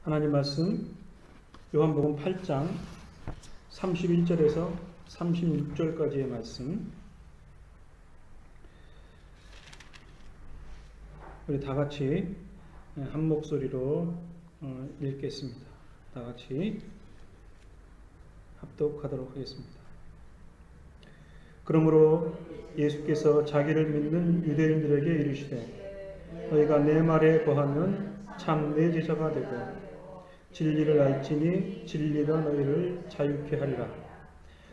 하나님 말씀 요한복음 8장 31절에서 36절까지의 말씀, 우리 다 같이 한 목소리로 읽겠습니다. 다 같이 합독하도록 하겠습니다. 그러므로 예수께서 자기를 믿는 유대인들에게 이르시되 너희가 내 말에 거하면 참 내 제자가 되고 진리를 알지니 진리가 너희를 자유케 하리라.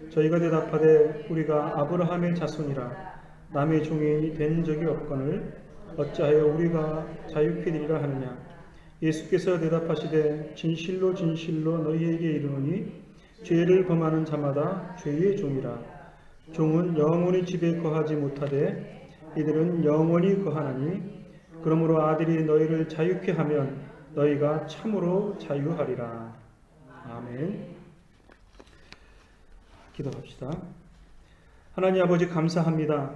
저희가 대답하되 우리가 아브라함의 자손이라 남의 종이 된 적이 없거늘 어찌하여 우리가 자유케 되리라 하느냐. 예수께서 대답하시되 진실로 진실로 너희에게 이르노니 죄를 범하는 자마다 죄의 종이라. 종은 영원히 집에 거하지 못하되 이들은 영원히 거하나니 그러므로 아들이 너희를 자유케 하면 너희가 참으로 자유하리라. 아멘. 기도합시다. 하나님 아버지 감사합니다.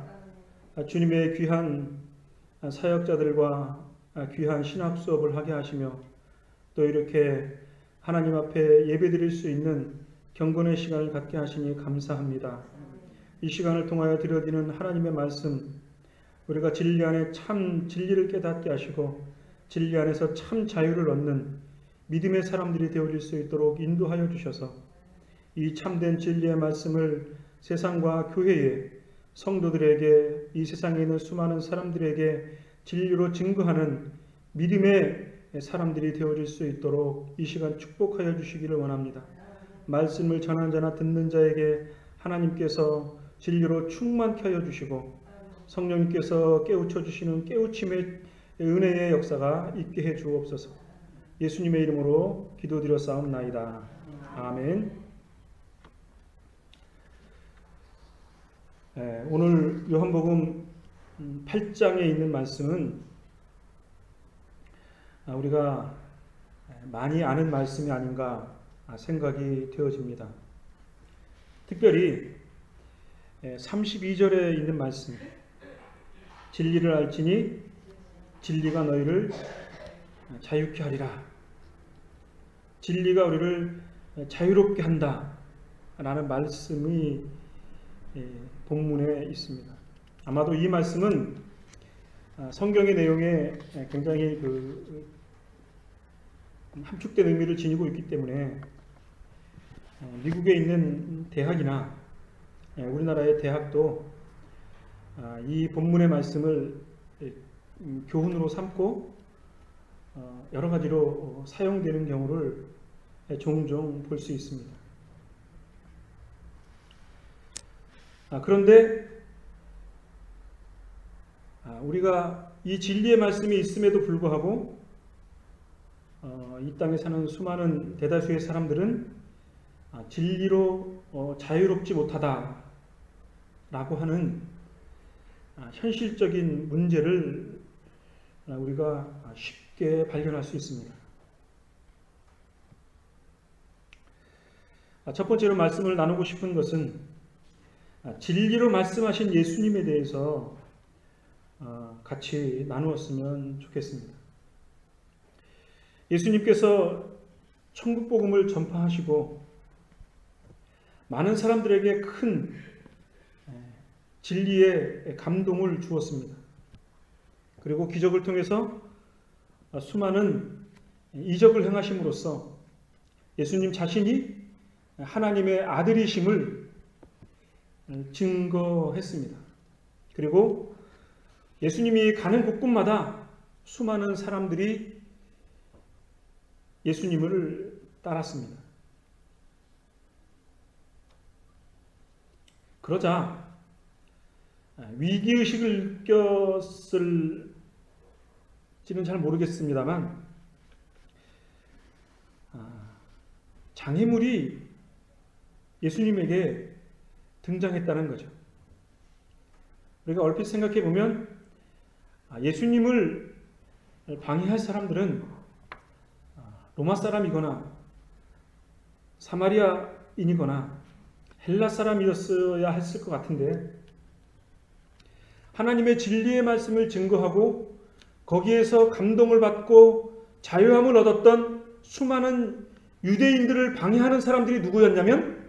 주님의 귀한 사역자들과 귀한 신학 수업을 하게 하시며 또 이렇게 하나님 앞에 예배드릴 수 있는 경건의 시간을 갖게 하시니 감사합니다. 이 시간을 통하여 드려지는 하나님의 말씀, 우리가 진리 안에 참 진리를 깨닫게 하시고 진리 안에서 참 자유를 얻는 믿음의 사람들이 되어질 수 있도록 인도하여 주셔서 이 참된 진리의 말씀을 세상과 교회에, 성도들에게, 이 세상에 있는 수많은 사람들에게 진리로 증거하는 믿음의 사람들이 되어질 수 있도록 이 시간 축복하여 주시기를 원합니다. 말씀을 전하는 자나 듣는 자에게 하나님께서 진리로 충만케 하여 주시고 성령님께서 깨우쳐 주시는 깨우침의 은혜의 역사가 있게 해 주옵소서. 예수님의 이름으로 기도드렸사옵나이다. 아멘. 오늘 요한복음 8장에 있는 말씀은 우리가 많이 아는 말씀이 아닌가 생각이 되어집니다. 특별히 32절에 있는 말씀, 진리를 알지니 진리가 너희를 자유케 하리라. 진리가 우리를 자유롭게 한다 라는 말씀이 본문에 있습니다. 아마도 이 말씀은 성경의 내용에 굉장히 함축된 의미를 지니고 있기 때문에 미국에 있는 대학이나 우리나라의 대학도 이 본문의 말씀을 교훈으로 삼고 여러 가지로 사용되는 경우를 종종 볼 수 있습니다. 그런데 우리가 이 진리의 말씀이 있음에도 불구하고 이 땅에 사는 수많은 대다수의 사람들은 진리로 자유롭지 못하다라고 하는 현실적인 문제를 우리가 쉽게 발견할 수 있습니다. 첫 번째로 말씀을 나누고 싶은 것은 진리로 말씀하신 예수님에 대해서 같이 나누었으면 좋겠습니다. 예수님께서 천국 복음을 전파하시고 많은 사람들에게 큰 진리의 감동을 주었습니다. 그리고 기적을 통해서 수많은 이적을 행하심으로써 예수님 자신이 하나님의 아들이심을 증거했습니다. 그리고 예수님이 가는 곳곳마다 수많은 사람들이 예수님을 따랐습니다. 그러자 위기의식을 느꼈을지는 잘 모르겠습니다만 장애물이 예수님에게 등장했다는 거죠. 우리가 얼핏 생각해 보면 예수님을 방해할 사람들은 로마 사람이거나 사마리아인이거나 헬라 사람이었어야 했을 것 같은데 하나님의 진리의 말씀을 증거하고 거기에서 감동을 받고 자유함을 얻었던 수많은 유대인들을 방해하는 사람들이 누구였냐면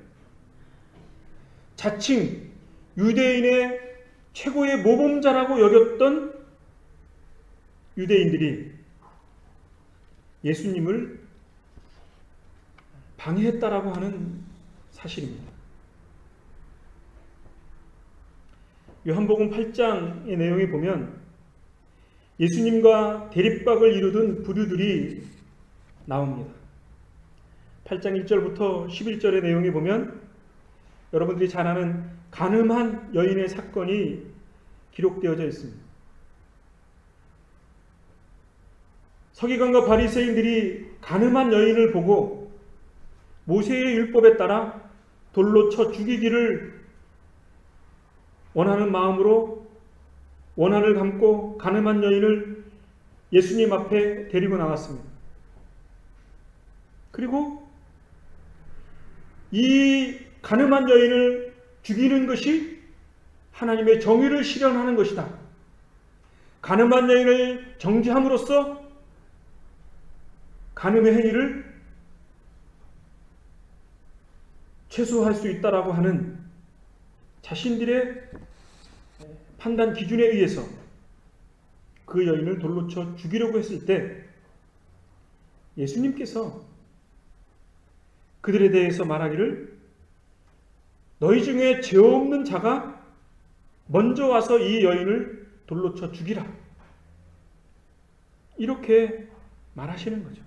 자칭 유대인의 최고의 모범자라고 여겼던 유대인들이 예수님을 방해했다라고 하는 사실입니다. 요한복음 8장의 내용에 보면 예수님과 대립박을 이루던 부류들이 나옵니다. 8장 1절부터 11절의 내용에 보면 여러분들이 잘 아는 간음한 여인의 사건이 기록되어져 있습니다. 서기관과 바리새인들이 간음한 여인을 보고 모세의 율법에 따라 돌로 쳐 죽이기를 원하는 마음으로 원한을 감고 간음한 여인을 예수님 앞에 데리고 나왔습니다. 그리고 이 간음한 여인을 죽이는 것이 하나님의 정의를 실현하는 것이다. 간음한 여인을 정죄함으로써 간음의 행위를 최소화할 수 있다라고 하는 자신들의 판단 기준에 의해서 그 여인을 돌로 쳐 죽이려고 했을 때 예수님께서 그들에 대해서 말하기를 너희 중에 죄 없는 자가 먼저 와서 이 여인을 돌로 쳐 죽이라. 이렇게 말하시는 거죠.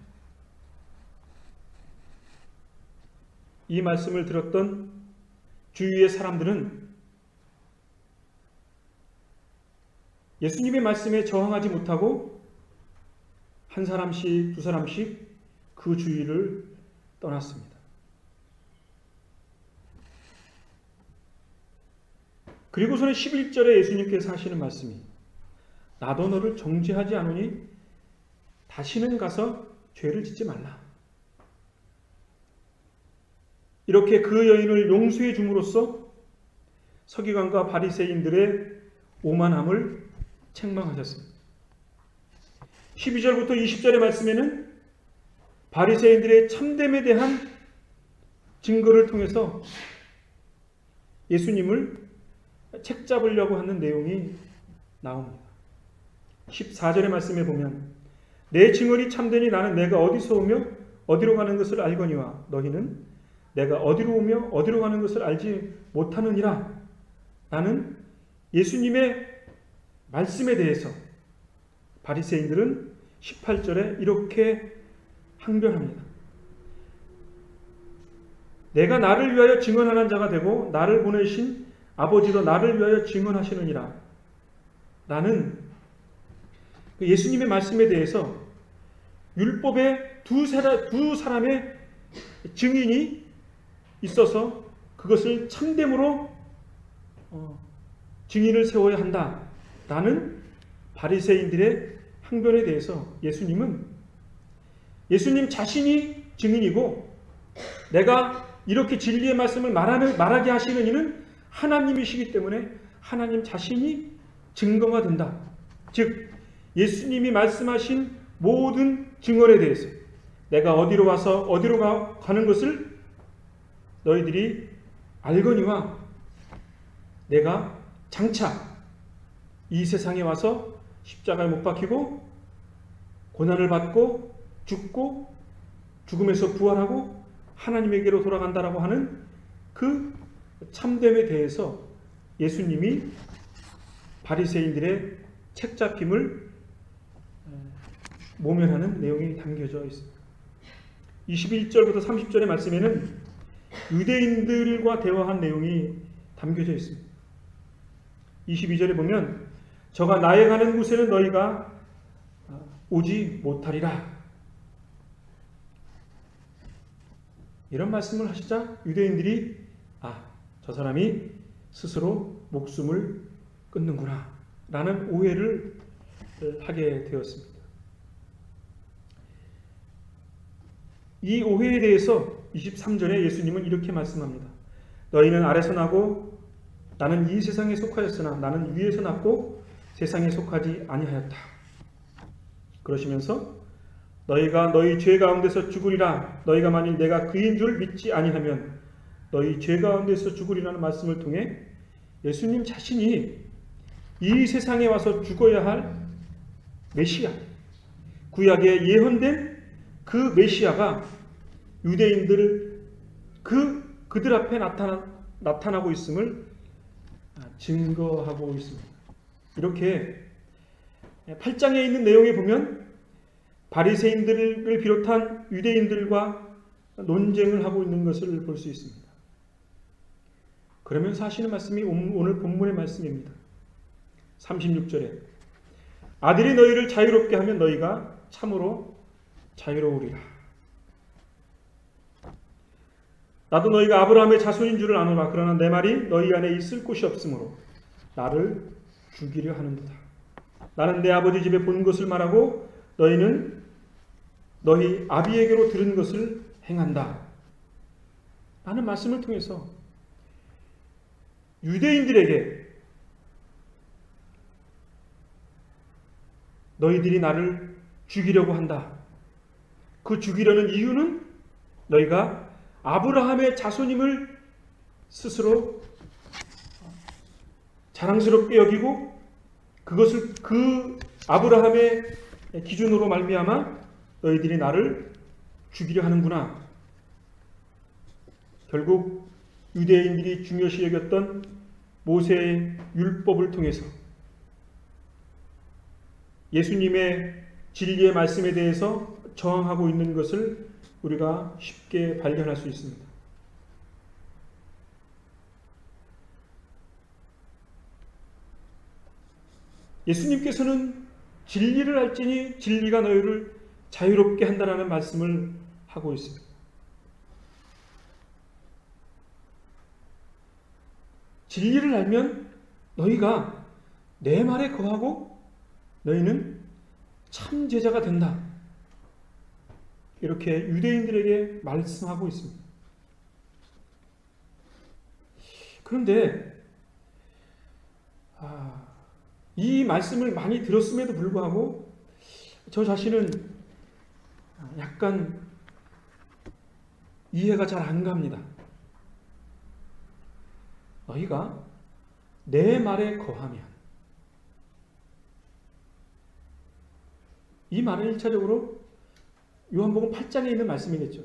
이 말씀을 들었던 주위의 사람들은 예수님의 말씀에 저항하지 못하고 한 사람씩 두 사람씩 그 주위를 떠났습니다. 그리고서는 11절에 예수님께서 하시는 말씀이 나도 너를 정죄하지 않으니 다시는 가서 죄를 짓지 말라. 이렇게 그 여인을 용서해 줌으로써 서기관과 바리새인들의 오만함을 책망하셨습니다. 12절부터 20절의 말씀에는 바리새인들의 참됨에 대한 증거를 통해서 예수님을 책잡으려고 하는 내용이 나옵니다. 14절의 말씀에 보면 내 증언이 참되니 나는 내가 어디서 오며 어디로 가는 것을 알거니와 너희는 내가 어디로 오며 어디로 가는 것을 알지 못하느니라. 라는 예수님의 말씀에 대해서 바리새인들은 18절에 이렇게 항변합니다. 내가 나를 위하여 증언하는 자가 되고 나를 보내신 아버지도 나를 위하여 증언하시느니라. 라는 예수님의 말씀에 대해서 율법의 두 사람의 증인이 있어서 그것을 참됨으로 증인을 세워야 한다라는 바리새인들의 항변에 대해서 예수님 자신이 증인이고 내가 이렇게 진리의 말씀을 말하게 하시는 이는 하나님이시기 때문에 하나님 자신이 증거가 된다. 즉 예수님이 말씀하신 모든 증언에 대해서 내가 어디로 와서 어디로 가는 것을 너희들이 알거니와 내가 장차 이 세상에 와서 십자가에 못 박히고 고난을 받고 죽고 죽음에서 부활하고 하나님에게로 돌아간다라고 하는 그 참됨에 대해서 예수님이 바리새인들의 책잡힘을 모면하는 내용이 담겨져 있습니다. 21절부터 30절의 말씀에는 유대인들과 대화한 내용이 담겨져 있습니다. 22절에 보면 저가 나에 가는 곳에는 너희가 오지 못하리라. 이런 말씀을 하시자 유대인들이 저 사람이 스스로 목숨을 끊는구나 라는 오해를 하게 되었습니다. 이 오해에 대해서 23절에 예수님은 이렇게 말씀합니다. 너희는 아래서 나고 나는 이 세상에 속하였으나 나는 위에서 났고 세상에 속하지 아니하였다. 그러시면서 너희가 너희 죄 가운데서 죽으리라. 너희가 만일 내가 그인 줄 믿지 아니하면 너희 죄 가운데서 죽으리라는 말씀을 통해 예수님 자신이 이 세상에 와서 죽어야 할 메시아, 구약에 예언된 그 메시아가 유대인들 그들 앞에 나타나고 있음을 증거하고 있습니다. 이렇게 8장에 있는 내용에 보면 바리새인들을 비롯한 유대인들과 논쟁을 하고 있는 것을 볼 수 있습니다. 그러면서 하시는 말씀이 오늘 본문의 말씀입니다. 36절에 아들이 너희를 자유롭게 하면 너희가 참으로 자유로우리라. 나도 너희가 아브라함의 자손인 줄을 아노라. 그러나 내 말이 너희 안에 있을 곳이 없으므로 나를 죽이려 하는도다. 나는 내 아버지 집에 본 것을 말하고 너희는 너희 아비에게로 들은 것을 행한다. 라는 말씀을 통해서 유대인들에게 너희들이 나를 죽이려고 한다. 그 죽이려는 이유는 너희가 아브라함의 자손임을 스스로 자랑스럽게 여기고 그것을 그 아브라함의 기준으로 말미암아 너희들이 나를 죽이려 하는구나. 결국 유대인들이 중요시 여겼던 모세의 율법을 통해서 예수님의 진리의 말씀에 대해서 저항하고 있는 것을 우리가 쉽게 발견할 수 있습니다. 예수님께서는 진리를 알지니 진리가 너희를 자유롭게 한다라는 말씀을 하고 있습니다. 진리를 알면 너희가 내 말에 거하고 너희는 참 제자가 된다. 이렇게 유대인들에게 말씀하고 있습니다. 그런데 이 말씀을 많이 들었음에도 불구하고 저 자신은 약간 이해가 잘 안 갑니다. 너희가 내 말에 거하면, 이 말은 1차적으로 요한복음 8장에 있는 말씀이겠죠.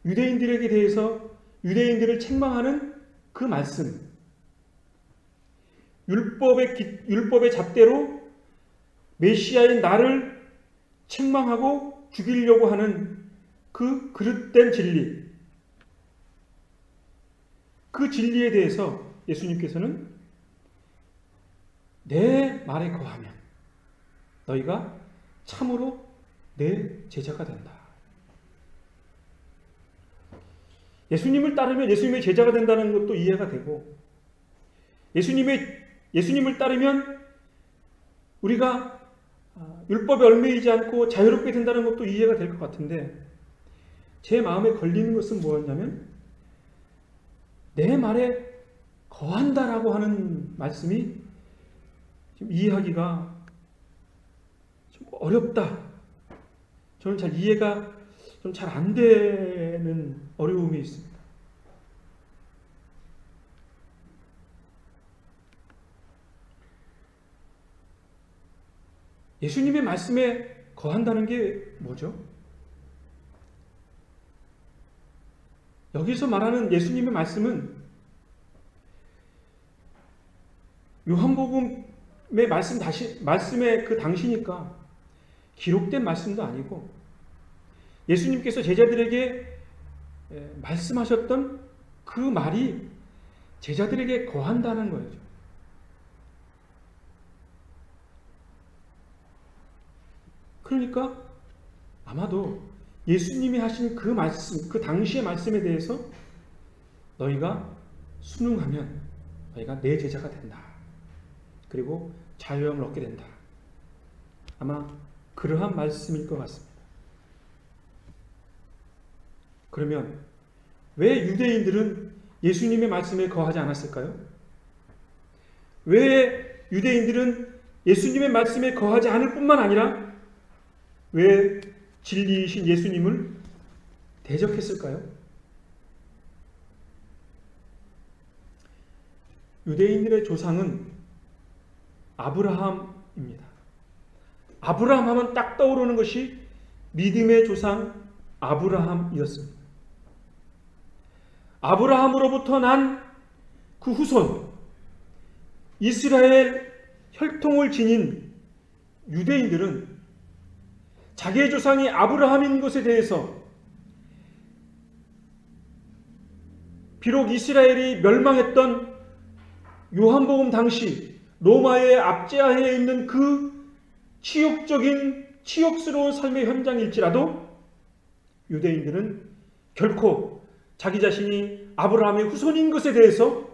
유대인들에게 대해서 유대인들을 책망하는 그 말씀, 율법의 잣대로 메시아인 나를 책망하고 죽이려고 하는 그 그릇된 진리, 그 진리에 대해서 예수님께서는 내 말에 거하면 너희가 참으로 내 제자가 된다. 예수님을 따르면 예수님의 제자가 된다는 것도 이해가 되고, 예수님을 따르면 우리가 율법에 얽매이지 않고 자유롭게 된다는 것도 이해가 될 것 같은데, 제 마음에 걸리는 것은 뭐였냐면 내 말에 거한다라고 하는 말씀이 좀 이해하기가 좀 어렵다. 저는 잘 이해가 좀 잘 안 되는 어려움이 있습니다. 예수님의 말씀에 거한다는 게 뭐죠? 여기서 말하는 예수님의 말씀은 요한복음의 말씀의 그 당시니까 기록된 말씀도 아니고 예수님께서 제자들에게 말씀하셨던 그 말이 제자들에게 거한다는 거예요. 그러니까 아마도 예수님이 하신 그 말씀, 그 당시의 말씀에 대해서 너희가 순응하면 너희가 내 제자가 된다. 그리고 자유함을 얻게 된다. 아마 그러한 말씀일 것 같습니다. 그러면 왜 유대인들은 예수님의 말씀에 거하지 않았을까요? 왜 유대인들은 예수님의 말씀에 거하지 않을 뿐만 아니라 왜 진리이신 예수님을 대적했을까요? 유대인들의 조상은 아브라함입니다. 아브라함 하면 딱 떠오르는 것이 믿음의 조상 아브라함이었습니다. 아브라함으로부터 난 그 후손, 이스라엘 혈통을 지닌 유대인들은 자기의 조상이 아브라함인 것에 대해서 비록 이스라엘이 멸망했던 요한복음 당시 로마의 압제하에 있는 그 치욕스러운 삶의 현장일지라도 유대인들은 결코 자기 자신이 아브라함의 후손인 것에 대해서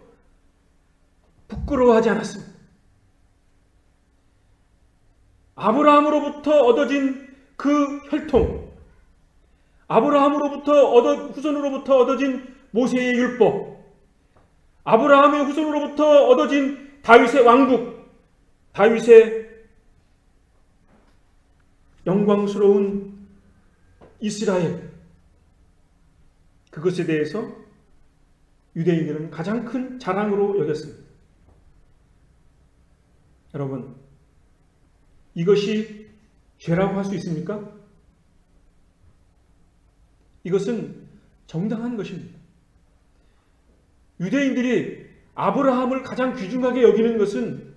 부끄러워하지 않았습니다. 아브라함으로부터 얻어진 그 혈통, 후손으로부터 얻어진 모세의 율법, 아브라함의 후손으로부터 얻어진 다윗의 왕국, 다윗의 영광스러운 이스라엘, 그것에 대해서 유대인들은 가장 큰 자랑으로 여겼습니다. 여러분, 이것이 죄라고 할 수 있습니까? 이것은 정당한 것입니다. 유대인들이 아브라함을 가장 귀중하게 여기는 것은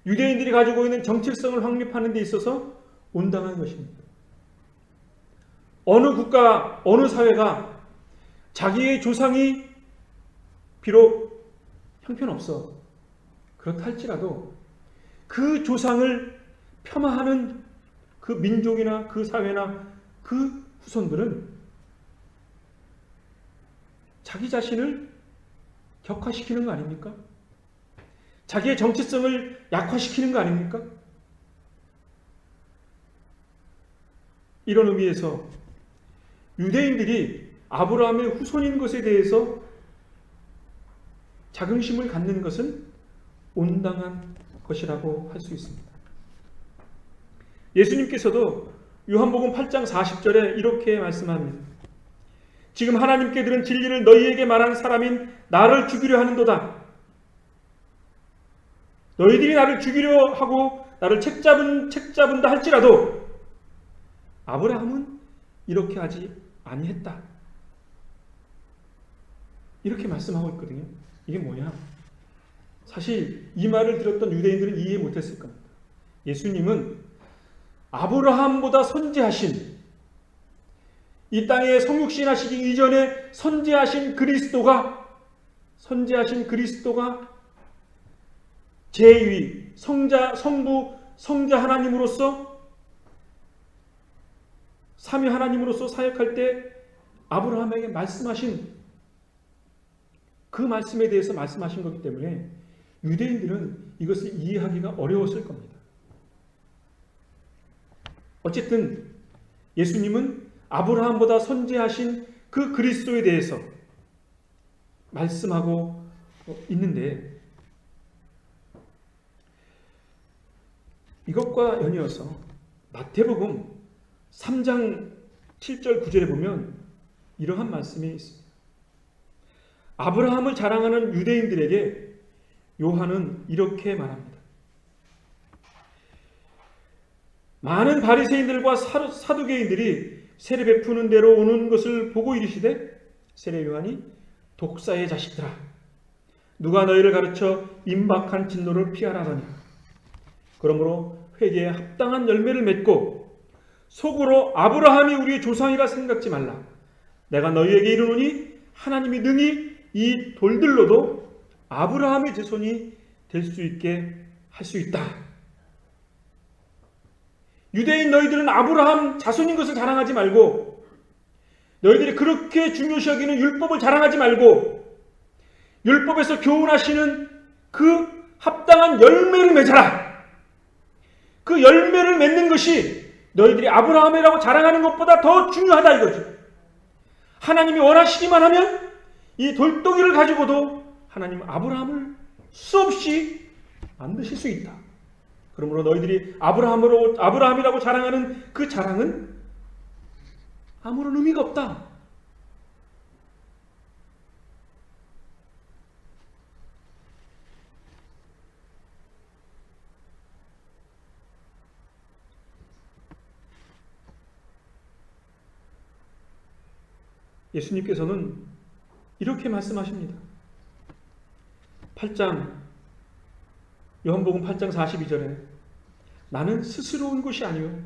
유대인들이 가지고 있는 정체성을 확립하는 데 있어서 온당한 것입니다. 어느 국가, 어느 사회가 자기의 조상이 비록 형편없어, 그렇다 할지라도 그 조상을 폄하하는 그 민족이나 그 사회나 그 후손들은 자기 자신을 격화시키는 거 아닙니까? 자기의 정체성을 약화시키는 거 아닙니까? 이런 의미에서 유대인들이 아브라함의 후손인 것에 대해서 자긍심을 갖는 것은 온당한 것이라고 할 수 있습니다. 예수님께서도 요한복음 8장 40절에 이렇게 말씀합니다. 지금 하나님께 들은 진리를 너희에게 말한 사람인 나를 죽이려 하는도다. 너희들이 나를 죽이려 하고 나를 책잡은다 할지라도 아브라함은 이렇게 하지 아니했다. 이렇게 말씀하고 있거든요. 이게 뭐냐? 사실 이 말을 들었던 유대인들은 이해 못했을 겁니다. 예수님은 아브라함보다 선지하신, 이 땅에 성육신 하시기 이전에 선지하신 그리스도가 제2위 성부 성자 하나님으로서 삼위 하나님으로서 사역할 때 아브라함에게 말씀하신 그 말씀에 대해서 말씀하신 거기 때문에 유대인들은 이것을 이해하기가 어려웠을 겁니다. 어쨌든 예수님은 아브라함보다 선지하신 그 그리스도에 대해서 말씀하고 있는데, 이것과 연이어서 마태복음 3장 7절 9절에 보면 이러한 말씀이 있습니다. 아브라함을 자랑하는 유대인들에게 요한은 이렇게 말합니다. 많은 바리새인들과 사두개인들이 세례 베푸는 데로 오는 것을 보고 이르시되, 세례 요한이 독사의 자식들아, 누가 너희를 가르쳐 임박한 진노를 피하라더냐. 그러므로 회개에 합당한 열매를 맺고 속으로 아브라함이 우리의 조상이라 생각지 말라. 내가 너희에게 이르노니 하나님이 능히 이 돌들로도 아브라함의 자손이 될 수 있게 할 수 있다. 유대인 너희들은 아브라함 자손인 것을 자랑하지 말고, 너희들이 그렇게 중요시 여기는 율법을 자랑하지 말고, 율법에서 교훈하시는 그 합당한 열매를 맺어라. 그 열매를 맺는 것이 너희들이 아브라함이라고 자랑하는 것보다 더 중요하다 이거죠. 하나님이 원하시기만 하면 이 돌덩이를 가지고도 하나님은 아브라함을 수없이 만드실 수 있다. 그러므로 너희들이 아브라함이라고 자랑하는 그 자랑은 아무런 의미가 없다. 예수님께서는 이렇게 말씀하십니다. 8장 요한복음 8장 42절에 나는 스스로 온 것이 아니요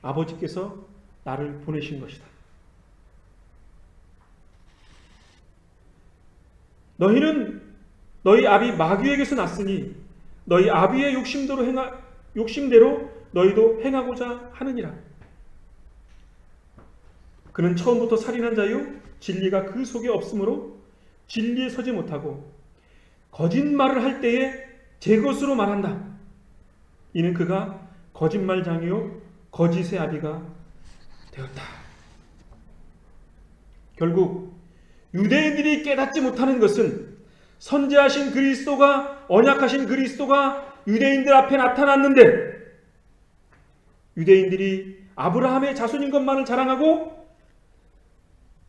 아버지께서 나를 보내신 것이다. 너희는 너희 아비 마귀에게서 났으니 너희 아비의 욕심대로 너희도 행하고자 하느니라. 그는 처음부터 살인한 자요 진리가 그 속에 없으므로 진리에 서지 못하고 거짓말을 할 때에 제 것으로 말한다. 이는 그가 거짓말장이요 거짓의 아비가 되었다. 결국 유대인들이 깨닫지 못하는 것은 선지하신 그리스도가, 언약하신 그리스도가 유대인들 앞에 나타났는데 유대인들이 아브라함의 자손인 것만을 자랑하고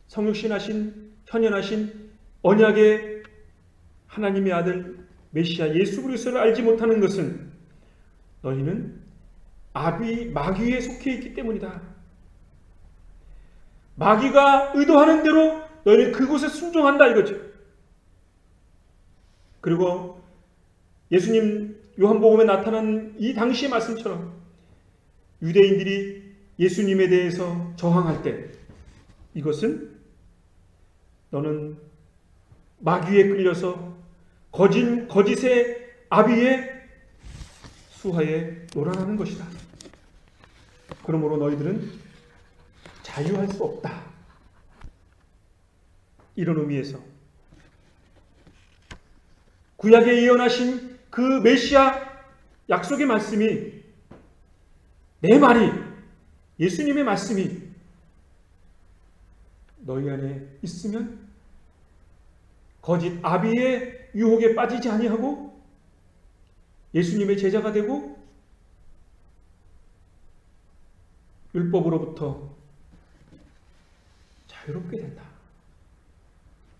성육신하신 현현하신 언약의 하나님의 아들 메시아 예수 그리스도를 알지 못하는 것은 너희는 마귀에 속해 있기 때문이다. 마귀가 의도하는 대로 너희는 그곳에 순종한다 이거죠. 그리고 예수님 요한복음에 나타난 이 당시의 말씀처럼 유대인들이 예수님에 대해서 저항할 때 이것은 너는 마귀에 끌려서 거짓의 아비의 수하에 놀아나는 것이다. 그러므로 너희들은 자유할 수 없다. 이런 의미에서 구약에 예언하신 그 메시아 약속의 말씀이 내 말이 예수님의 말씀이 너희 안에 있으면 거짓 아비의 유혹에 빠지지 아니하고 예수님의 제자가 되고 율법으로부터 자유롭게 된다.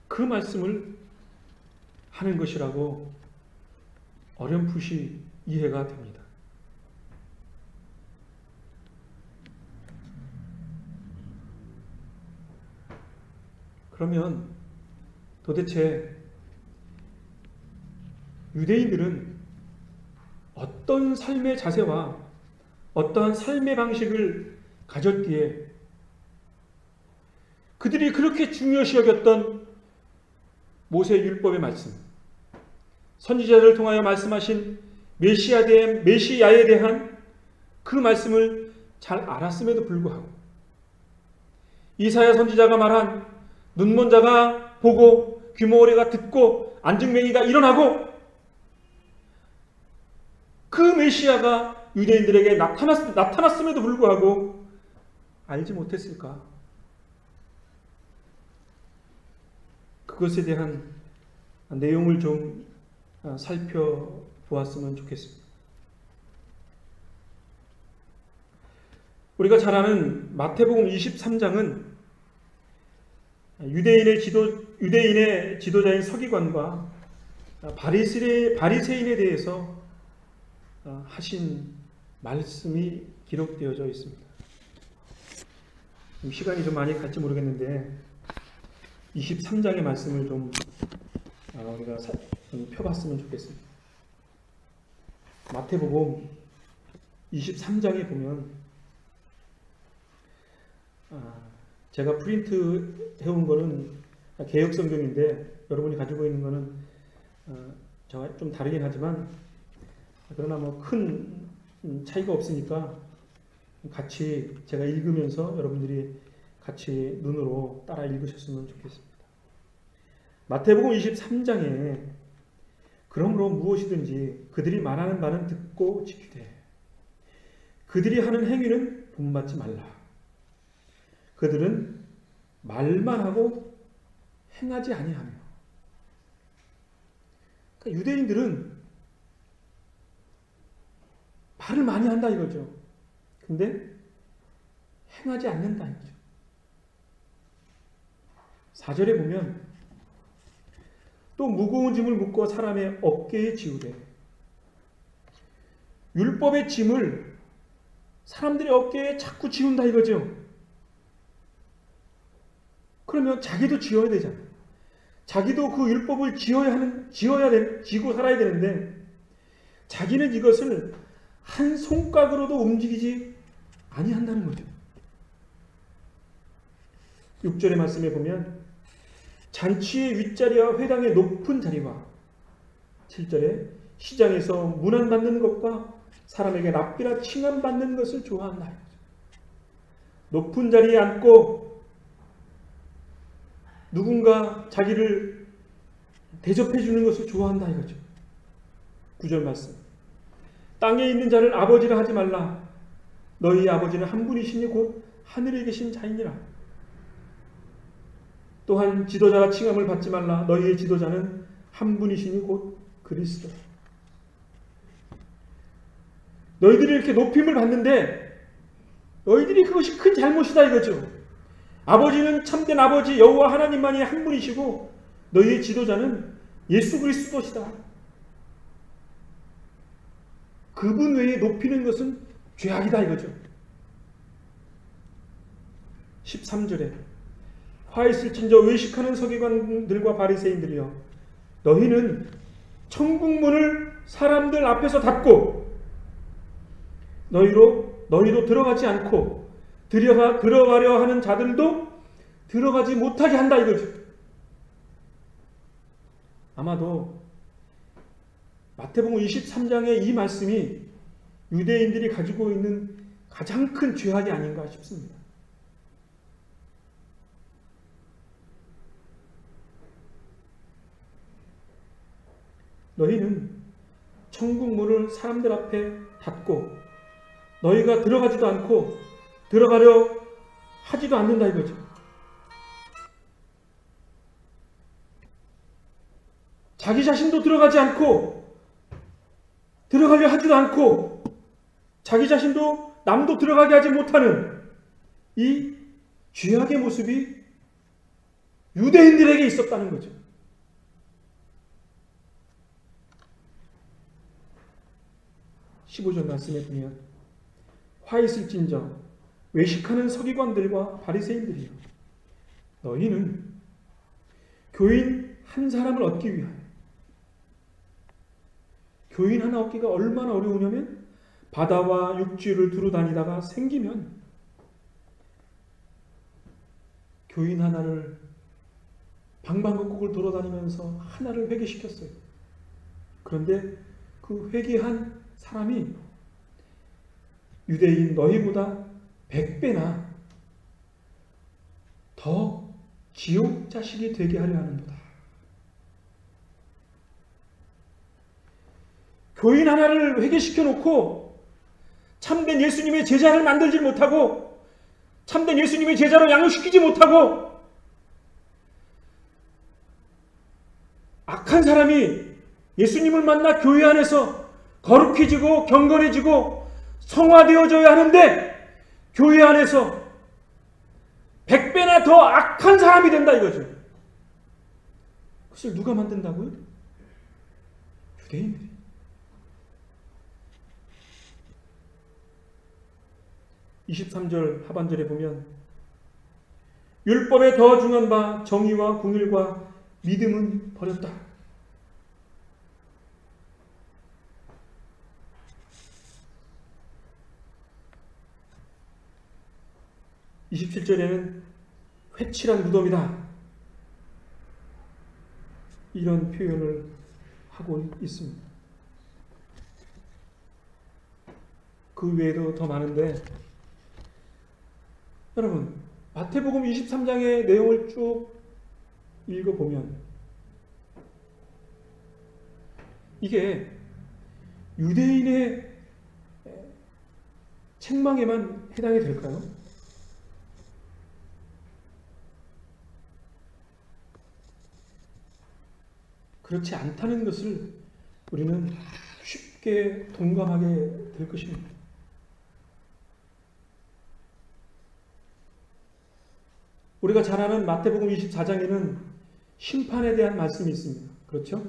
그 말씀을 하는 것이라고 어렴풋이 이해가 됩니다. 그러면 도대체 유대인들은 어떤 삶의 자세와 어떠한 삶의 방식을 가졌기에 그들이 그렇게 중요시 여겼던 모세 율법의 말씀, 선지자들을 통하여 말씀하신 메시아에 대한 그 말씀을 잘 알았음에도 불구하고 이사야 선지자가 말한 눈먼 자가 보고 귀머거리가 듣고 안증맹이가 일어나고 그 메시아가 유대인들에게 나타났음에도 불구하고 알지 못했을까? 그것에 대한 내용을 좀 살펴보았으면 좋겠습니다. 우리가 잘 아는 마태복음 23장은 유대인의 지도자인 서기관과 바리새인에 대해서 하신 말씀이 기록되어져 있습니다. 시간이 좀 많이 갈지 모르겠는데 23장의 말씀을 좀 우리가 좀 펴봤으면 좋겠습니다. 마태복음 23장에 보면 제가 프린트 해온 거는 개역 성경인데 여러분이 가지고 있는 거는 저와 좀 다르긴 하지만 그러나 뭐 큰 차이가 없으니까 같이 제가 읽으면서 여러분들이 같이 눈으로 따라 읽으셨으면 좋겠습니다. 마태복음 23장에 그러므로 무엇이든지 그들이 말하는 바는 듣고 지키되 그들이 하는 행위는 본받지 말라. 그들은 말만 하고 행하지 아니하며. 그러니까 유대인들은 말을 많이 한다 이거죠. 근데 행하지 않는다 이거죠. 4절에 보면 또 무거운 짐을 묶어 사람의 어깨에 지우되, 율법의 짐을 사람들의 어깨에 자꾸 지운다 이거죠. 그러면 자기도 지어야 되잖아요. 자기도 그 율법을 지고 살아야 되는데, 자기는 이것을 한 손가락으로도 움직이지 아니한다는 거죠. 6절의 말씀에 보면 잔치의 윗자리와 회당의 높은 자리와 7절에 시장에서 문안받는 것과 사람에게 랍비라 칭함받는 것을 좋아한다. 높은 자리에 앉고 누군가 자기를 대접해 주는 것을 좋아한다 이거죠. 9절 말씀. 땅에 있는 자를 아버지라 하지 말라. 너희 아버지는 한 분이시니 곧 하늘에 계신 자이니라. 또한 지도자가 칭함을 받지 말라. 너희의 지도자는 한 분이시니 곧 그리스도. 너희들이 이렇게 높임을 받는데 너희들이 그것이 큰 잘못이다 이거죠. 아버지는 참된 아버지 여호와 하나님만이 한 분이시고 너희의 지도자는 예수 그리스도시다. 그분 외에 높이는 것은 죄악이다 이거죠. 13절에 화 있을진저 외식하는 서기관들과 바리새인들이여, 너희는 천국문을 사람들 앞에서 닫고 너희도 들어가지 않고 들어가려 하는 자들도 들어가지 못하게 한다 이거죠. 아마도 마태복음 23장의 이 말씀이 유대인들이 가지고 있는 가장 큰 죄악이 아닌가 싶습니다. 너희는 천국 문을 사람들 앞에 닫고 너희가 들어가지도 않고 들어가려 하지도 않는다 이거죠. 자기 자신도 들어가지 않고 들어가려 하지도 않고 자기 자신도 남도 들어가게 하지 못하는 이 죄악의 모습이 유대인들에게 있었다는 거죠. 15절 말씀에 보면 화 있을진저 외식하는 서기관들과 바리새인들이여, 너희는 교인 한 사람을 얻기 위하여, 교인 하나 얻기가 얼마나 어려우냐면 바다와 육지를 두루 다니다가 생기면 교인 하나를 방방곡곡을 돌아다니면서 하나를 회개시켰어요. 그런데 그 회개한 사람이 유대인 너희보다 100배나 더 지옥 자식이 되게 하려 하는도다. 교인 하나를 회개시켜 놓고 참된 예수님의 제자를 만들지 못하고 참된 예수님의 제자로 양육시키지 못하고 악한 사람이 예수님을 만나 교회 안에서 거룩해지고 경건해지고 성화되어져야 하는데 교회 안에서 100배나 더 악한 사람이 된다 이거죠. 그것을 누가 만든다고요? 유대인들이. (23절) 하반절에 보면 율법에 더 중한 바 정의와 공의와 믿음은 버렸다. 27절에는 회칠한 무덤이다. 이런 표현을 하고 있습니다. 그 외에도 더 많은데 여러분 마태복음 23장의 내용을 쭉 읽어보면 이게 유대인의 책망에만 해당이 될까요? 그렇지 않다는 것을 우리는 쉽게 동감하게 될 것입니다. 우리가 잘 아는 마태복음 24장에는 심판에 대한 말씀이 있습니다. 그렇죠?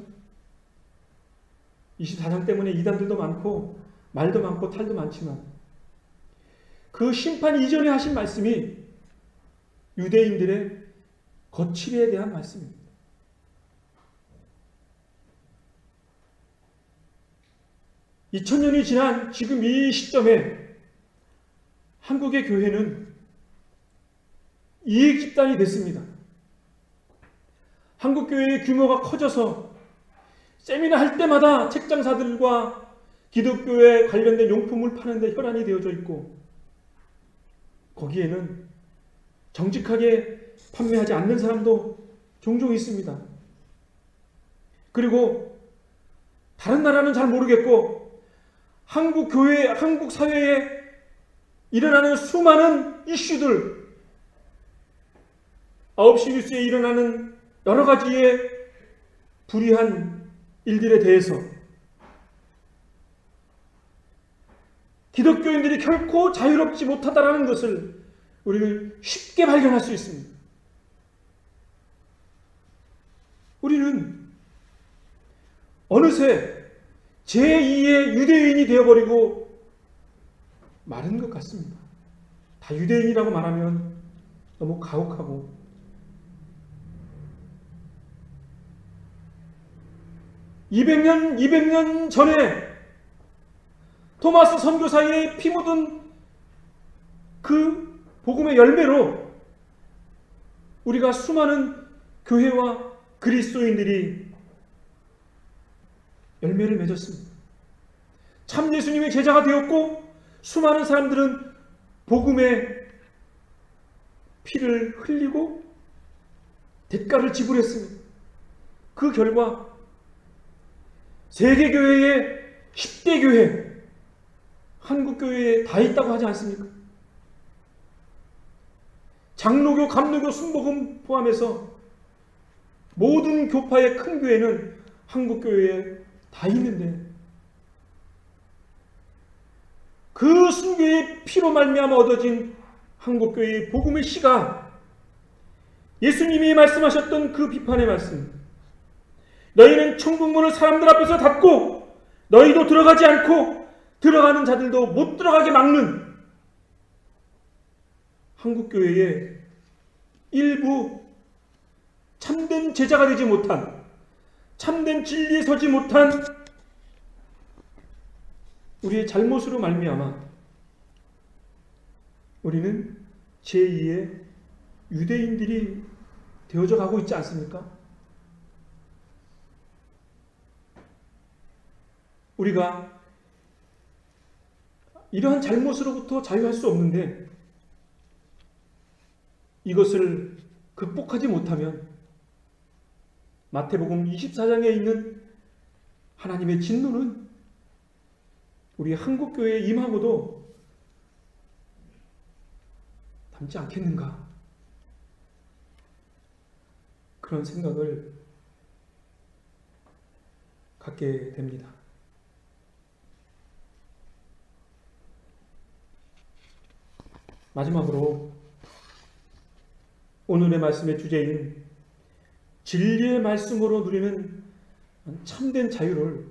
24장 때문에 이단들도 많고 말도 많고 탈도 많지만 그 심판 이전에 하신 말씀이 유대인들의 거칠에 대한 말씀입니다. (2000년이) 지난 지금 이 시점에 한국의 교회는 이익 집단이 됐습니다. 한국 교회의 규모가 커져서 세미나 할 때마다 책장사들과 기독교에 관련된 용품을 파는데 혈안이 되어져 있고 거기에는 정직하게 판매하지 않는 사람도 종종 있습니다. 그리고 다른 나라는 잘 모르겠고 한국 교회, 한국 사회에 일어나는 수많은 이슈들, 9시 뉴스에 일어나는 여러 가지의 불의한 일들에 대해서 기독교인들이 결코 자유롭지 못하다라는 것을 우리는 쉽게 발견할 수 있습니다. 우리는 어느새 제2의 유대인이 되어버리고 마른 것 같습니다. 다 유대인이라고 말하면 너무 가혹하고 200년 전에 토마스 선교사의 피 묻은 그 복음의 열매로 우리가 수많은 교회와 그리스도인들이 열매를 맺었습니다. 참 예수님의 제자가 되었고 수많은 사람들은 복음의 피를 흘리고 대가를 지불했습니다. 그 결과 세계교회의 10대 교회, 한국교회에 다 있다고 하지 않습니까? 장로교, 감로교, 순복음 포함해서 모든 교파의 큰 교회는 한국교회에 다 있는데 그 순교의 피로 말미암아 얻어진 한국교회의 복음의 씨가 예수님이 말씀하셨던 그 비판의 말씀, 너희는 천국문을 사람들 앞에서 닫고 너희도 들어가지 않고 들어가는 자들도 못 들어가게 막는 한국교회의 일부 참된 제자가 되지 못한, 참된 진리에 서지 못한 우리의 잘못으로 말미암아 우리는 제2의 유대인들이 되어져 가고 있지 않습니까? 우리가 이러한 잘못으로부터 자유할 수 없는데 이것을 극복하지 못하면 마태복음 24장에 있는 하나님의 진노는 우리 한국교회에 임하고도 남지 않겠는가? 그런 생각을 갖게 됩니다. 마지막으로 오늘의 말씀의 주제인 진리의 말씀으로 누리는 참된 자유를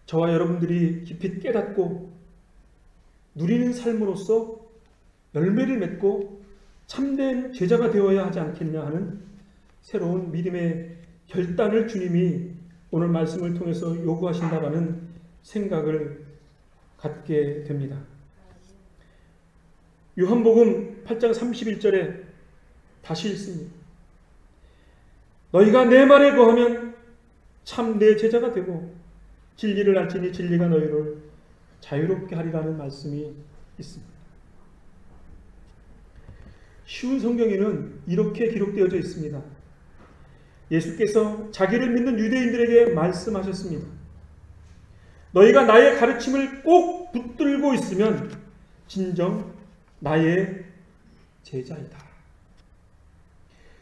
저와 여러분들이 깊이 깨닫고 누리는 삶으로서 열매를 맺고 참된 제자가 되어야 하지 않겠냐 하는 새로운 믿음의 결단을 주님이 오늘 말씀을 통해서 요구하신다라는 생각을 갖게 됩니다. 요한복음 8장 31절에 다시 읽습니다. 너희가 내 말에 거하면 참 내 제자가 되고 진리를 알지니 진리가 너희를 자유롭게 하리라는 말씀이 있습니다. 쉬운 성경에는 이렇게 기록되어져 있습니다. 예수께서 자기를 믿는 유대인들에게 말씀하셨습니다. 너희가 나의 가르침을 꼭 붙들고 있으면 진정 나의 제자이다.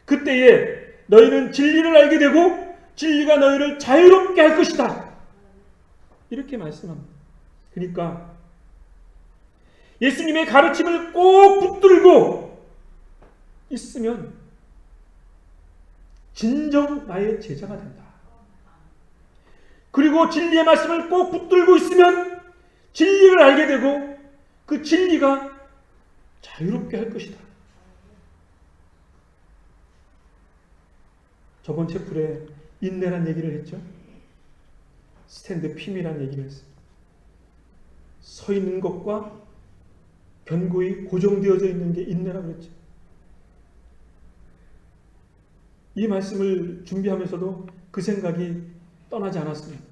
그때에 너희는 진리를 알게 되고 진리가 너희를 자유롭게 할 것이다. 이렇게 말씀합니다. 그러니까 예수님의 가르침을 꼭 붙들고 있으면 진정 나의 제자가 된다. 그리고 진리의 말씀을 꼭 붙들고 있으면 진리를 알게 되고 그 진리가 자유롭게 할 것이다. 저번 채플에 인내란 얘기를 했죠. 스탠드 핌이란 얘기를 했어요. 서 있는 것과 견고히 고정되어져 있는 게 인내라고 그랬죠. 이 말씀을 준비하면서도 그 생각이 떠나지 않았습니다.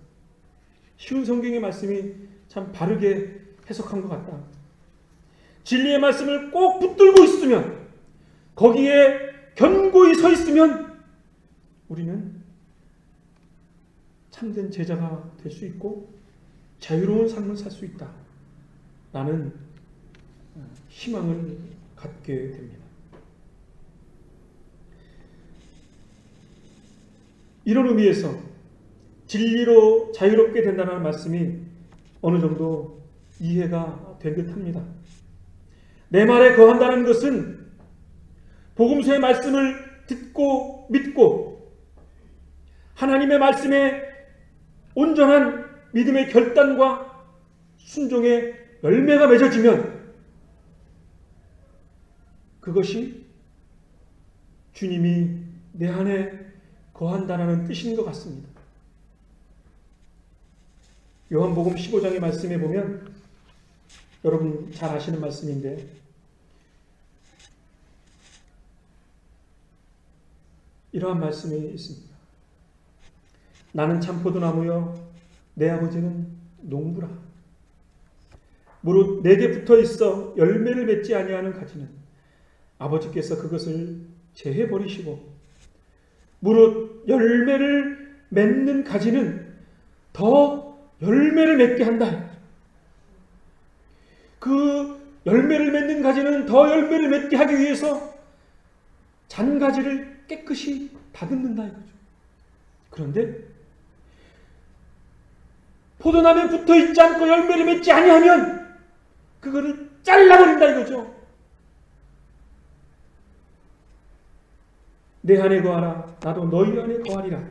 쉬운 성경의 말씀이 참 바르게 해석한 것 같다. 진리의 말씀을 꼭 붙들고 있으면, 거기에 견고히 서 있으면 우리는 참된 제자가 될 수 있고 자유로운 삶을 살 수 있다 라는 희망을 갖게 됩니다. 이런 의미에서 진리로 자유롭게 된다는 말씀이 어느 정도 이해가 된 듯합니다. 내 말에 거한다는 것은 복음서의 말씀을 듣고 믿고 하나님의 말씀에 온전한 믿음의 결단과 순종의 열매가 맺어지면 그것이 주님이 내 안에 거한다라는 뜻인 것 같습니다. 요한복음 15장의 말씀에 보면 여러분 잘 아시는 말씀인데 이러한 말씀이 있습니다. 나는 참포도나무여 내 아버지는 농부라. 무릇 내게 붙어 있어 열매를 맺지 아니하는 가지는 아버지께서 그것을 제해 버리시고 무릇 열매를 맺는 가지는 더 열매를 맺게 한다. 그 열매를 맺는 가지는 더 열매를 맺게 하기 위해서 잔가지를 깨끗이 다듬는다 이거죠. 그런데 포도나무에 붙어 있지 않고 열매를 맺지 아니하면 그거를 잘라버린다 이거죠. 내 안에 거하라 나도 너희 안에 거하리라.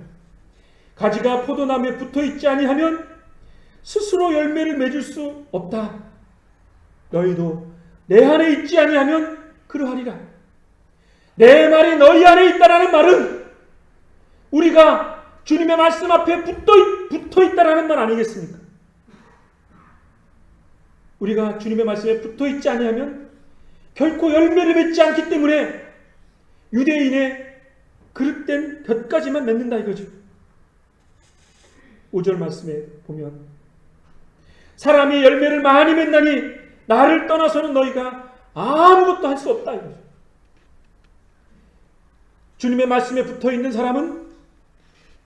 가지가 포도나무에 붙어 있지 아니하면 스스로 열매를 맺을 수 없다. 너희도 내 안에 있지 아니하면 그러하리라. 내 말이 너희 안에 있다라는 말은 우리가 주님의 말씀 앞에 붙어 있다라는 말 아니겠습니까? 우리가 주님의 말씀에 붙어 있지 아니하면 결코 열매를 맺지 않기 때문에 유대인의 그릇된 볕가지만 맺는다 이거죠. 5절 말씀에 보면 사람이 열매를 많이 맺나니 나를 떠나서는 너희가 아무것도 할 수 없다 이거죠. 주님의 말씀에 붙어있는 사람은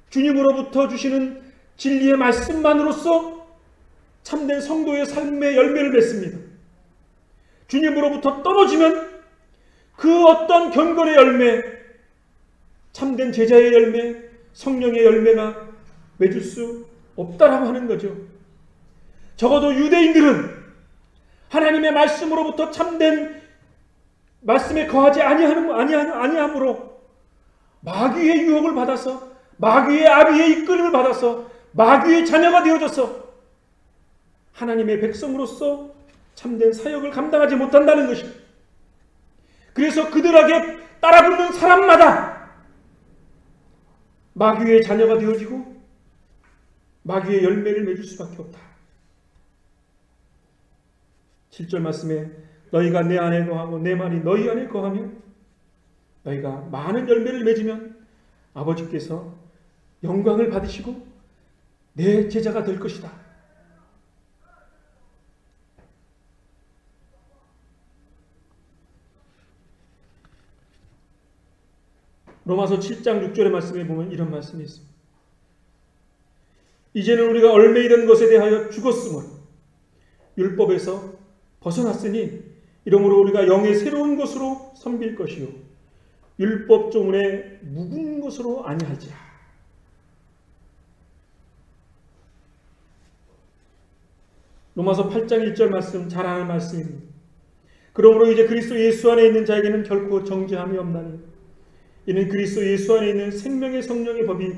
주님으로부터 주시는 진리의 말씀만으로써 참된 성도의 삶의 열매를 맺습니다. 주님으로부터 떨어지면 그 어떤 경건의 열매, 참된 제자의 열매, 성령의 열매가 맺을 수 없다라고 하는 거죠. 적어도 유대인들은 하나님의 말씀으로부터 참된 말씀에 거하지 아니함으로 마귀의 유혹을 받아서 마귀의 아비의 이끌림을 받아서 마귀의 자녀가 되어져서 하나님의 백성으로서 참된 사역을 감당하지 못한다는 것입니다. 그래서 그들에게 따라붙는 사람마다 마귀의 자녀가 되어지고 마귀의 열매를 맺을 수밖에 없다. 7절 말씀에 너희가 내 안에 거하고 내 말이 너희 안에 거하면 너희가 많은 열매를 맺으면 아버지께서 영광을 받으시고 내 제자가 될 것이다. 로마서 7장 6절의 말씀에 보면 이런 말씀이 있습니다. 이제는 우리가 얽매이던 것에 대하여 죽었으므로 율법에서 벗어났으니 이러므로 우리가 영의 새로운 것으로 섬길 것이요 율법 조문에 묵은 것으로 아니할지라. 로마서 8장 1절 말씀 잘 아는 말씀입니다. 그러므로 이제 그리스도 예수 안에 있는 자에게는 결코 정죄함이 없나니 이는 그리스도 예수 안에 있는 생명의 성령의 법이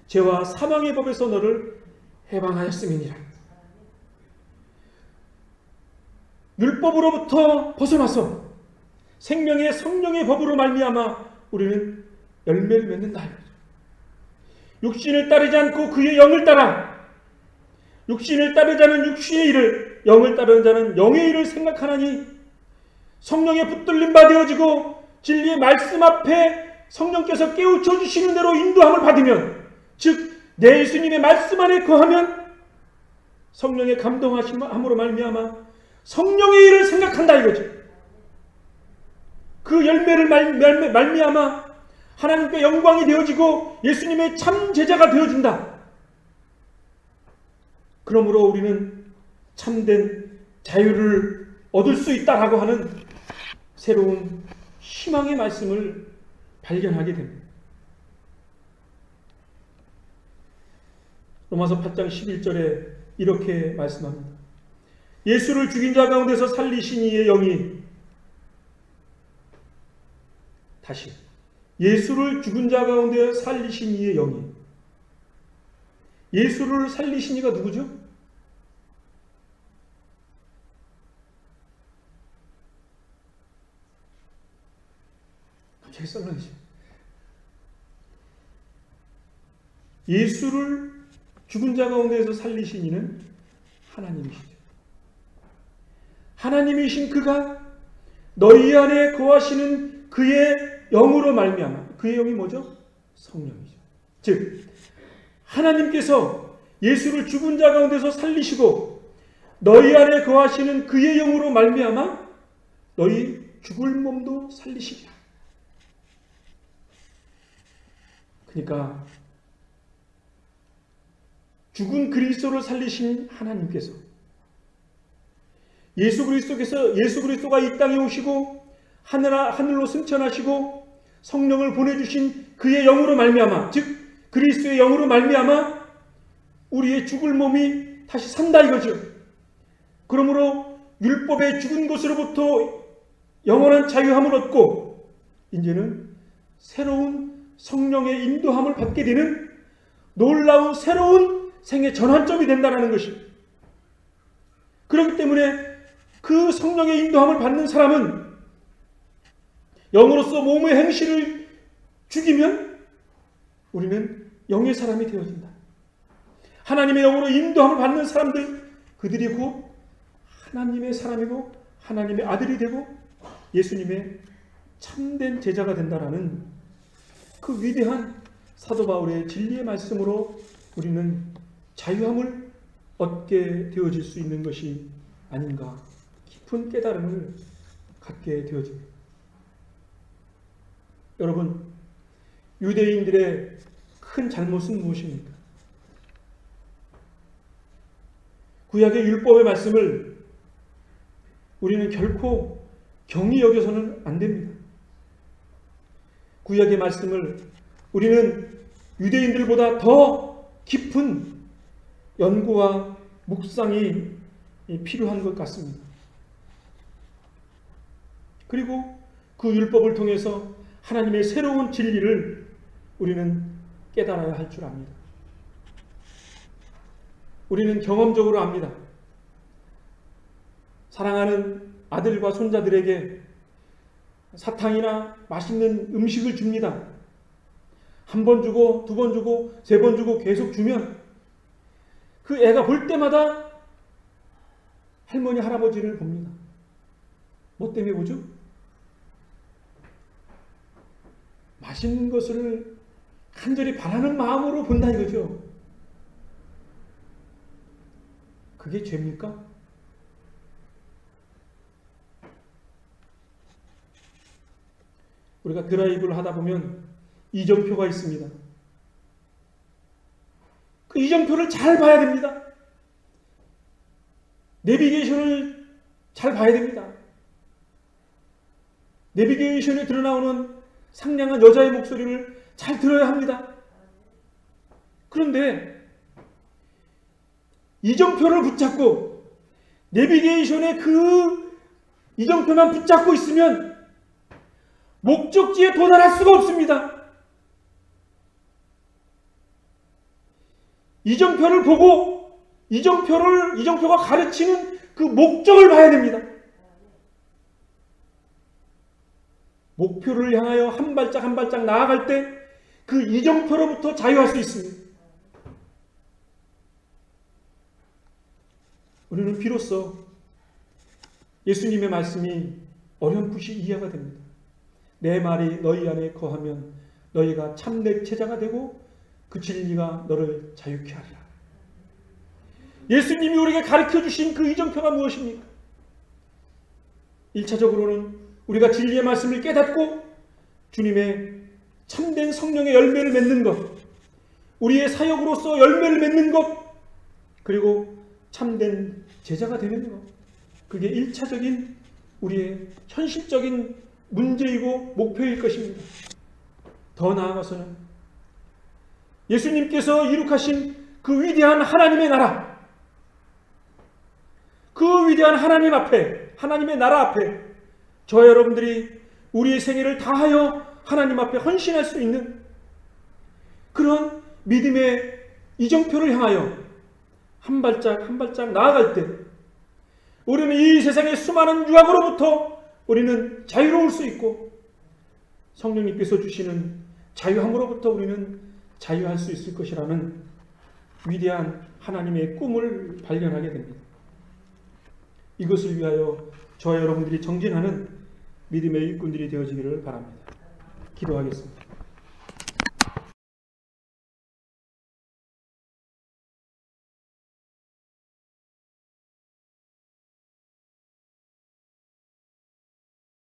죄와 사망의 법에서 너를 해방하였음이니라. 율법으로부터 벗어나서 생명의 성령의 법으로 말미암아 우리는 열매를 맺는다. 육신을 따르지 않고 그의 영을 따라, 육신을 따르자는 육신의 일을, 영을 따르는 자는 영의 일을 생각하나니 성령의 붙들림 바 되어지고 진리의 말씀 앞에 성령께서 깨우쳐 주시는 대로 인도함을 받으면, 즉 내 예수님의 말씀 안에 거하면 성령의 감동하심으로 말미암아 성령의 일을 생각한다 이거죠. 그 열매를 말미암아 하나님께 영광이 되어지고 예수님의 참 제자가 되어진다. 그러므로 우리는 참된 자유를 얻을 수 있다라고 하는 새로운 희망의 말씀을 발견하게 됩니다. 로마서 8장 11절에 이렇게 말씀합니다. 예수를 죽인 자 가운데서 살리신 이의 영이, 다시 예수를 죽은 자 가운데 살리신 이의 영이, 예수를 살리신 이가 누구죠? 갑자기 썰렁이죠. 예수를 죽은 자 가운데에서 살리신 이는 하나님이시죠. 하나님이신 그가 너희 안에 거하시는 그의 영으로 말미암아, 그의 영이 뭐죠? 성령이죠. 즉 하나님께서 예수를 죽은 자 가운데서 살리시고 너희 안에 거하시는 그의 영으로 말미암아 너희 죽을 몸도 살리시리라. 그러니까 죽은 그리스도를 살리신 하나님께서, 예수 그리스도가 이 땅에 오시고 하늘로 승천하시고 성령을 보내주신 그의 영으로 말미암아, 즉 그리스도의 영으로 말미암아 우리의 죽을 몸이 다시 산다 이거죠. 그러므로 율법의 죽은 것으로부터 영원한 자유함을 얻고 이제는 새로운 성령의 인도함을 받게 되는 놀라운 새로운 생의 전환점이 된다는 것입니다. 그렇기 때문에 그 성령의 인도함을 받는 사람은 영으로서 몸의 행실을 죽이면 우리는 영의 사람이 되어진다. 하나님의 영으로 인도함을 받는 사람들, 그들이 곧 하나님의 사람이고 하나님의 아들이 되고 예수님의 참된 제자가 된다라는 그 위대한 사도 바울의 진리의 말씀으로 우리는 자유함을 얻게 되어질 수 있는 것이 아닌가 깊은 깨달음을 갖게 되어집니다. 여러분, 유대인들의 큰 잘못은 무엇입니까? 구약의 율법의 말씀을 우리는 결코 경히 여겨서는 안 됩니다. 구약의 말씀을 우리는 유대인들보다 더 깊은 연구와 묵상이 필요한 것 같습니다. 그리고 그 율법을 통해서 하나님의 새로운 진리를 우리는 깨달아야 할 줄 압니다. 우리는 경험적으로 압니다. 사랑하는 아들과 손자들에게 사탕이나 맛있는 음식을 줍니다. 한 번 주고, 두 번 주고, 세 번 주고 계속 주면 그 애가 볼 때마다 할머니, 할아버지를 봅니다. 뭐 때문에 보죠? 맛있는 것을 간절히 바라는 마음으로 본다 이거죠. 그게 죄입니까? 우리가 드라이브를 하다 보면 이정표가 있습니다. 그 이정표를 잘 봐야 됩니다. 내비게이션을 잘 봐야 됩니다. 내비게이션에 드러나오는 상냥한 여자의 목소리를 잘 들어야 합니다. 그런데 이정표를 붙잡고 내비게이션의 그 이정표만 붙잡고 있으면 목적지에 도달할 수가 없습니다. 이정표를 보고 이정표가 가르치는 그 목적을 봐야 됩니다. 목표를 향하여 한 발짝 한 발짝 나아갈 때 그 이정표로부터 자유할 수 있습니다. 우리는 비로소 예수님의 말씀이 어렴풋이 이해가 됩니다. 내 말이 너희 안에 거하면 너희가 참된 제자가 되고 그 진리가 너를 자유케 하리라. 예수님이 우리에게 가르쳐 주신 그 이정표가 무엇입니까? 1차적으로는 우리가 진리의 말씀을 깨닫고 주님의 참된 성령의 열매를 맺는 것, 우리의 사역으로서 열매를 맺는 것, 그리고 참된 제자가 되는 것, 그게 1차적인 우리의 현실적인 문제이고 목표일 것입니다. 더 나아가서는 예수님께서 이룩하신 그 위대한 하나님의 나라, 그 위대한 하나님 앞에, 하나님의 나라 앞에 저와 여러분들이 우리의 생애를 다하여 하나님 앞에 헌신할 수 있는 그런 믿음의 이정표를 향하여 한 발짝 한 발짝 나아갈 때 우리는 이 세상의 수많은 유혹으로부터 우리는 자유로울 수 있고 성령님께서 주시는 자유함으로부터 우리는 자유할 수 있을 것이라는 위대한 하나님의 꿈을 발견하게 됩니다. 이것을 위하여 저와 여러분들이 정진하는 믿음의 일꾼들이 되어지기를 바랍니다. 기도하겠습니다.